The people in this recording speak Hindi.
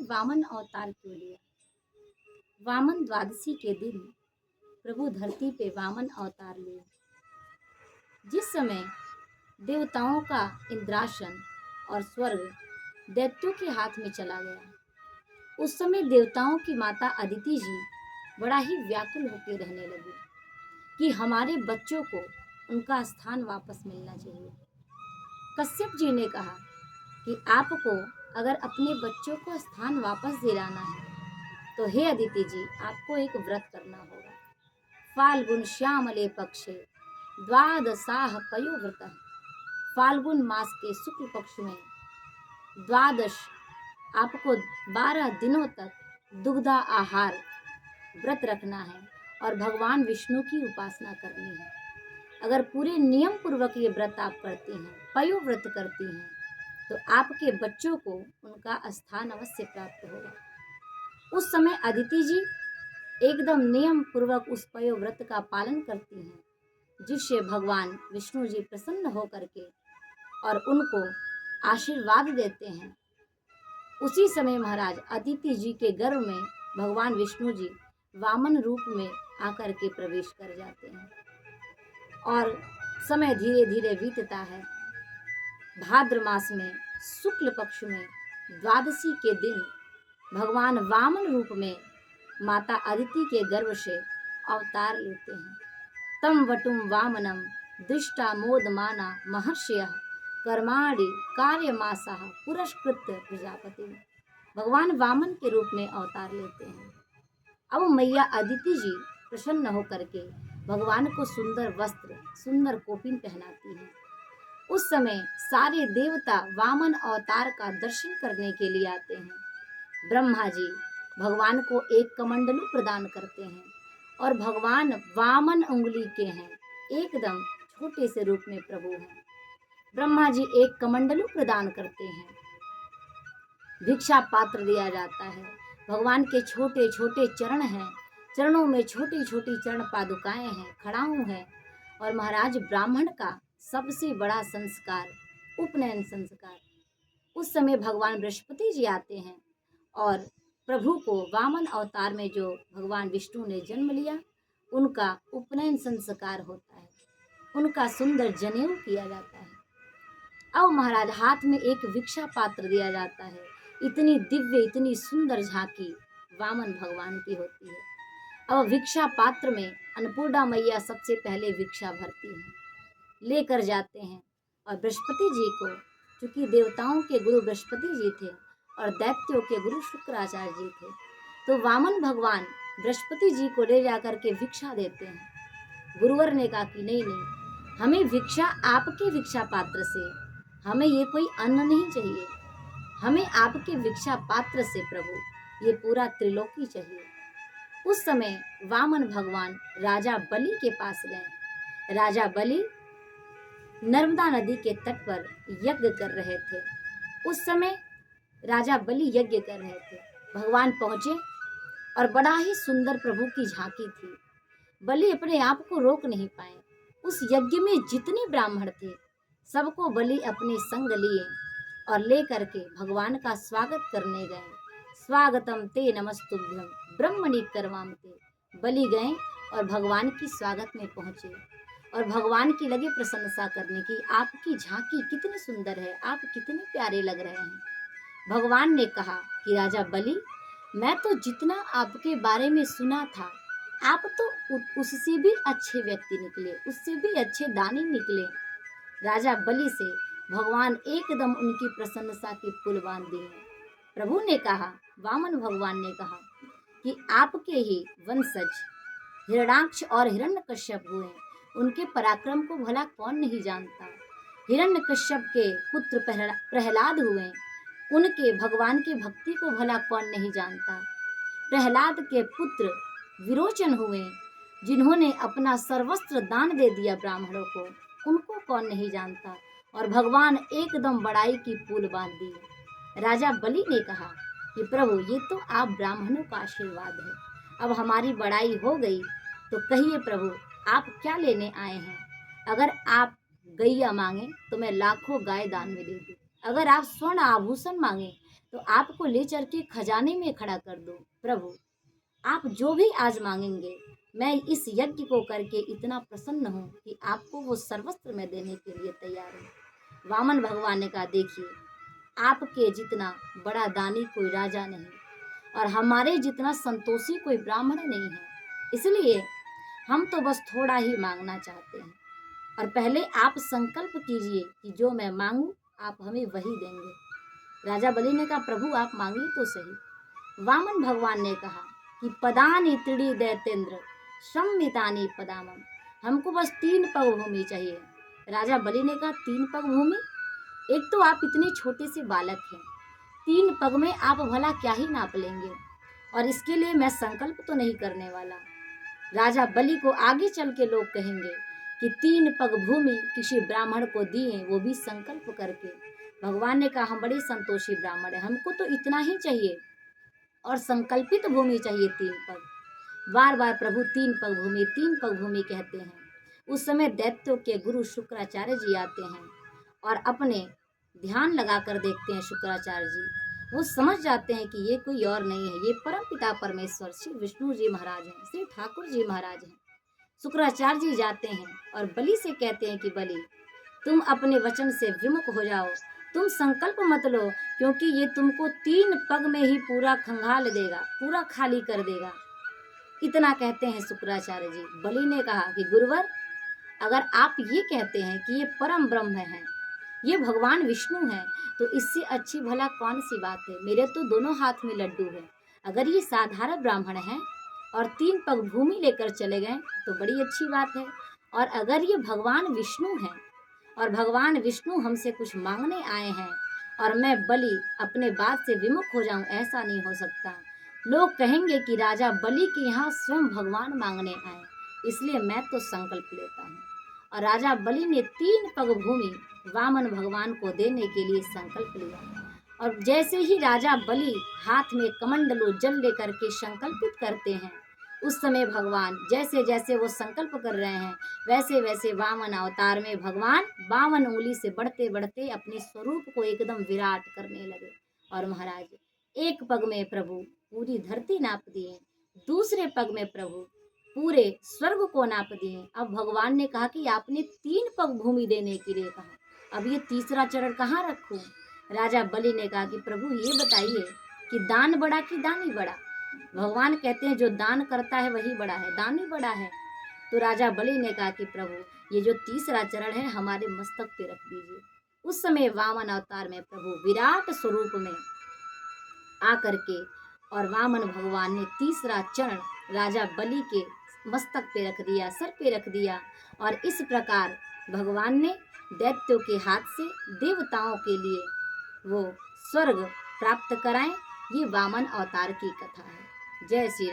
वामन अवतार क्यों लिया? वामन द्वादशी के दिन प्रभु धरती पे वामन अवतार लिए। जिस समय देवताओं का इंद्रासन और स्वर्ग दैत्यों के हाथ में चला गया, उस समय देवताओं की माता अदिति जी बड़ा ही व्याकुल होकर रहने लगी कि हमारे बच्चों को उनका स्थान वापस मिलना चाहिए। कश्यप जी ने कहा कि आपको अगर अपने बच्चों को स्थान वापस दिलाना है तो हे अदिति जी, आपको एक व्रत करना होगा। फाल्गुन श्यामले पक्षे द्वादशाह पयोव्रतः। फाल्गुन मास के शुक्ल पक्ष में द्वादश आपको 12 दिनों तक दुग्धा आहार व्रत रखना है और भगवान विष्णु की उपासना करनी है। अगर पूरे नियम पूर्वक ये व्रत आप करती हैं, पयोव्रत करती हैं, तो आपके बच्चों को उनका स्थान अवश्य प्राप्त होगा। उस समय अदिति जी एकदम नियम पूर्वक उस पयोव्रत का पालन करती हैं, जिससे भगवान विष्णु जी प्रसन्न होकर के और उनको आशीर्वाद देते हैं। उसी समय महाराज अदिति जी के गर्भ में भगवान विष्णु जी वामन रूप में आकर के प्रवेश कर जाते हैं और समय धीरे धीरे बीतता है। भाद्र मास में शुक्ल पक्ष में द्वादशी के दिन भगवान वामन रूप में माता अदिति के गर्भ से अवतार लेते हैं। तम वटुम वामनम दृष्टा मोदमाना महर्षयः कर्माणि कार्यमासाः पुरस्कृत्य प्रजापति। भगवान वामन के रूप में अवतार लेते हैं। अब मैया अदिति जी प्रसन्न होकर के भगवान को सुंदर वस्त्र, सुंदर कोपिन पहनाती हैं। उस समय सारे देवता वामन अवतार का दर्शन करने के लिए आते हैं। ब्रह्मा जी भगवान को एक कमंडलू प्रदान करते हैं और भगवान वामन उंगली के हैं, एकदम छोटे से रूप में प्रभु हैं। ब्रह्मा जी एक कमंडलू प्रदान करते हैं, भिक्षा पात्र दिया जाता है। भगवान के छोटे छोटे चरण हैं, चरणों में छोटी छोटी चरण पादुकाएं हैं, खड़ाऊ हैं। और महाराज ब्राह्मण का सबसे बड़ा संस्कार उपनयन संस्कार। उस समय भगवान बृहस्पति जी आते हैं और प्रभु को वामन अवतार में जो भगवान विष्णु ने जन्म लिया, उनका उपनयन संस्कार होता है, उनका सुंदर जनेऊ किया जाता है। अब महाराज हाथ में एक भिक्षा पात्र दिया जाता है। इतनी दिव्य, इतनी सुंदर झांकी वामन भगवान की होती है। अब भिक्षा पात्र में अन्नपूर्णा मैया सबसे पहले भिक्षा भरती हैं, लेकर जाते हैं। और बृहस्पति जी को, चूंकि देवताओं के गुरु बृहस्पति जी थे और दैत्यों के गुरु शुक्राचार्य जी थे, तो वामन भगवान बृहस्पति जी को ले जाकर के भिक्षा देते हैं। गुरुवर ने कहा कि नहीं नहीं, हमें भिक्षा आपके भिक्षा पात्र से, हमें ये कोई अन्न नहीं चाहिए, हमें आपके भिक्षा पात्र से प्रभु ये पूरा त्रिलोकी चाहिए। उस समय वामन भगवान राजा बलि के पास गए। राजा बलि नर्मदा नदी के तट पर यज्ञ कर रहे थे। उस समय राजा बलि यज्ञ कर रहे थे। भगवान पहुंचे और बड़ा ही सुंदर प्रभु की झांकी थी। बलि अपने आप को रोक नहीं पाए। उस यज्ञ में जितने ब्राह्मण थे, सबको बलि अपने संग लिए और ले करके भगवान का स्वागत करने गए। स्वागतम ते नमस्तुभ्यम ब्रह्मणि कर्मामते। बलि गए और भगवान की स्वागत में पहुंचे और भगवान की लगे प्रशंसा करने की, आपकी झांकी कितनी सुंदर है, आप कितने प्यारे लग रहे हैं। भगवान ने कहा कि राजा बलि, मैं तो जितना आपके बारे में सुना था, आप तो उससे भी अच्छे व्यक्ति निकले, उससे भी अच्छे दानी निकले। राजा बलि से भगवान एकदम उनकी प्रशंसा के पुल बांध दिए। प्रभु ने कहा, वामन भगवान ने कहा कि आपके ही वंशज हिरण्याक्ष और हिरण्यकश्यप हुए, उनके पराक्रम को भला कौन नहीं जानता। हिरण्यकश्यप के पुत्र प्रहलाद हुए, उनके भगवान की भक्ति को भला कौन नहीं जानता। प्रहलाद के पुत्र विरोचन हुए, जिन्होंने अपना सर्वस्त्र दान दे दिया ब्राह्मणों को, उनको कौन नहीं जानता। और भगवान एकदम बड़ाई की पुल बांध दी। राजा बलि ने कहा कि प्रभु, ये तो आप ब्राह्मणों का आशीर्वाद है, अब हमारी बड़ाई हो गई, तो कहिए प्रभु आप क्या लेने आए हैं। अगर आप गैया मांगे तो मैं लाखों गाय दान में दे दूं, अगर आप स्वर्ण आभूषण मांगे तो आपको ले चल के खजाने में खड़ा कर दूं। प्रभु, आप जो भी आज मांगेंगे, मैं इस यज्ञ को करके इतना प्रसन्न हूँ कि आपको वो सर्वस्त्र मैं देने के लिए तैयार हूँ। वामन भगवान ने कहा, देखिए, आपके जितना बड़ा दानी कोई राजा नहीं और हमारे जितना संतोषी कोई ब्राह्मण नहीं है, इसलिए हम तो बस थोड़ा ही मांगना चाहते हैं और पहले आप संकल्प कीजिए कि जो मैं मांगू आप हमें वही देंगे। राजा बलि ने कहा, प्रभु आप मांगिए तो सही। वामन भगवान ने कहा कि पदानि त्रीणि दैतेंद्र सम्मितानि पदामम, हमको बस 3 पग भूमि चाहिए। राजा बलि ने कहा, 3 पग भूमि? एक तो आप इतने छोटे से बालक हैं, 3 पग में आप भला क्या ही नाप लेंगे, और इसके लिए मैं संकल्प तो नहीं करने वाला। राजा बलि को आगे चल के लोग कहेंगे कि 3 पग भूमि किसी ब्राह्मण को दिए, वो भी संकल्प करके। भगवान ने कहा, हम बड़े संतोषी ब्राह्मण हैं, हमको तो इतना ही चाहिए और संकल्पित भूमि चाहिए 3 पग। बार बार प्रभु 3 पग भूमि, 3 पग भूमि कहते हैं। उस समय दैत्यों के गुरु शुक्राचार्य जी आते हैं और अपने ध्यान लगाकर देखते हैं शुक्राचार्य जी। वो समझ जाते हैं कि ये कोई और नहीं है, ये परम पिता परमेश्वर श्री विष्णु जी महाराज हैं, श्री ठाकुर जी महाराज हैं। शुक्राचार्य जी जाते हैं और बलि से कहते हैं कि बलि, तुम अपने वचन से विमुख हो जाओ, तुम संकल्प मत लो, क्योंकि ये तुमको 3 पग में ही पूरा खंगाल देगा, पूरा खाली कर देगा। इतना कहते हैं शुक्राचार्य जी। बलि ने कहा कि गुरुवर, अगर आप ये कहते हैं कि ये परम ब्रह्म है, ये भगवान विष्णु है, तो इससे अच्छी भला कौन सी बात है। मेरे तो दोनों हाथ में लड्डू है। अगर ये साधारण ब्राह्मण है और 3 पग भूमि लेकर चले गए तो बड़ी अच्छी बात है, और अगर ये भगवान विष्णु है और भगवान विष्णु हमसे कुछ मांगने आए हैं और मैं बलि अपने बात से विमुख हो जाऊं, ऐसा नहीं हो सकता। लोग कहेंगे कि राजा बलि के यहाँ स्वयं भगवान मांगने आए, इसलिए मैं तो संकल्प लेता हूँ। और राजा बलि ने 3 पग भूमि वामन भगवान को देने के लिए संकल्प लिया। और जैसे ही राजा बलि हाथ में कमंडलो जल लेकर के संकल्पित करते हैं, उस समय भगवान जैसे जैसे वो संकल्प कर रहे हैं, वैसे वैसे वामन अवतार में भगवान 52 उंगली से बढ़ते बढ़ते अपने स्वरूप को एकदम विराट करने लगे। और महाराज, एक पग में प्रभु पूरी धरती नाप दिए, दूसरे पग में प्रभु पूरे स्वर्ग को नाप दिए। अब भगवान ने कहा कि आपने 3 पग भूमि देने के लिए कहा, अब ये तीसरा चरण कहाँ रखूं। राजा बलि ने कहा कि प्रभु ये बताइए कि दान बड़ा कि दानी बड़ा। भगवान कहते हैं जो दान करता है वही बड़ा है, दानी बड़ा है। तो राजा बलि ने कहा कि प्रभु ये जो तीसरा चरण है हमारे मस्तक पे रख दीजिए। उस समय वामन अवतार में प्रभु विराट स्वरूप में आकर के और वामन भगवान ने तीसरा चरण राजा बलि के मस्तक पे रख दिया, सर पे रख दिया। और इस प्रकार भगवान ने दैत्यों के हाथ से देवताओं के लिए वो स्वर्ग प्राप्त कराएं। ये वामन अवतार की कथा है। जय श्री राम।